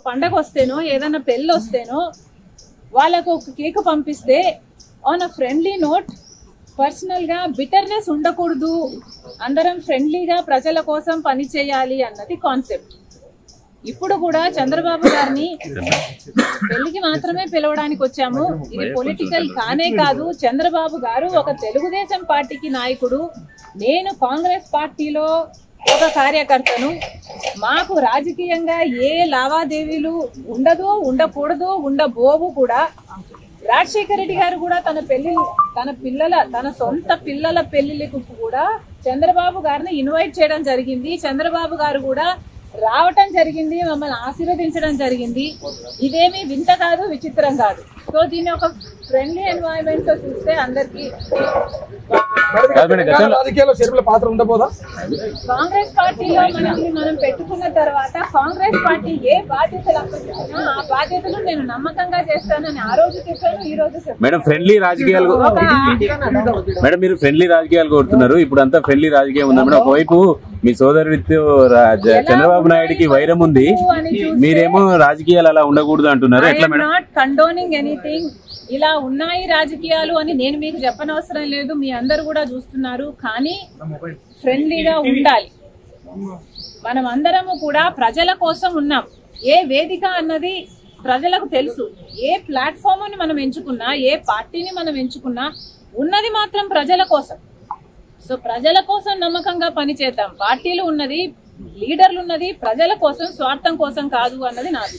పండగ వస్తేనో ఏదైనా పెళ్ళి వస్తేనో వాళ్ళకు ఒక కేక్ పంపిస్తే on a friendly note, personal గా బిటర్నెస్ ఉండకూడదు, అందరం ఫ్రెండ్లీగా ప్రజల కోసం పని చేయాలి అన్నది కాన్సెప్ట్. ఇప్పుడు కూడా చంద్రబాబు గారిని పెళ్లికి మాత్రమే పిలవడానికి వచ్చాము. ఇది పొలిటికల్ కానే కాదు. చంద్రబాబు గారు ఒక తెలుగుదేశం పార్టీకి నాయకుడు, నేను కాంగ్రెస్ పార్టీలో ఒక కార్యకర్తను. మాకు రాజకీయంగా ఏ లావాదేవీలు ఉండదు, ఉండకూడదు, ఉండబోవు కూడా. రాజశేఖర రెడ్డి గారు కూడా తన సొంత పిల్లల పెళ్లిలకు కూడా చంద్రబాబు గారిని ఇన్వైట్ చేయడం జరిగింది. చంద్రబాబు గారు కూడా రావటం జరిగింది, మమ్మల్ని ఆశీర్వదించడం జరిగింది. ఇదేమి వింత కాదు, విచిత్రం కాదు. సో దీన్ని ఒక ఫ్రెండ్లీ ఎన్వైరన్మెంట్ తో చూస్తే అందరికి కాంగ్రెస్ పార్టీలో మనం పెట్టుకున్న తర్వాత కాంగ్రెస్ పార్టీ ఏ బాధ్యతలు అప్పచెప్పినా ఆ బాధ్యతలు నేను నమ్మకంగా చేస్తానని ఆ రోజు చెప్పాను, ఈ రోజు చెప్పాను. మేడం ఫ్రెండ్లీ రాజకీయాలు మేడం మీరు ఫ్రెండ్లీ రాజకీయాలు కోరుతున్నారు. ఇప్పుడు అంతా ఫ్రెండ్లీ రాజకీయం ఉందా మేడం? ఒకవైపు మీ సోదరుడితో చంద్రబాబు నాయుడుకి వైరం ఉంది, మీరేమో రాజకీయాలు అలా ఉండకూడదు అంటున్నారు. ఎట్లా మేడం? Not condoning anything. ఇలా ఉన్నాయి రాజకీయాలు అని నేను మీకు చెప్పనవసరం లేదు, మీ అందరు కూడా చూస్తున్నారు. కానీ ఫ్రెండ్లీగా ఉండాలి. మనం అందరము కూడా ప్రజల కోసం ఉన్నాం. ఏ వేదిక అన్నది ప్రజలకు తెలుసు. ఏ ప్లాట్ఫామ్ ని మనం ఎంచుకున్నా, ఏ పార్టీని మనం ఎంచుకున్నా ఉన్నది మాత్రం ప్రజల కోసం. సో ప్రజల కోసం నమ్మకంగా పనిచేద్దాం. పార్టీలు ఉన్నది, లీడర్లు ఉన్నది ప్రజల కోసం, స్వార్థం కోసం కాదు అన్నది నాది.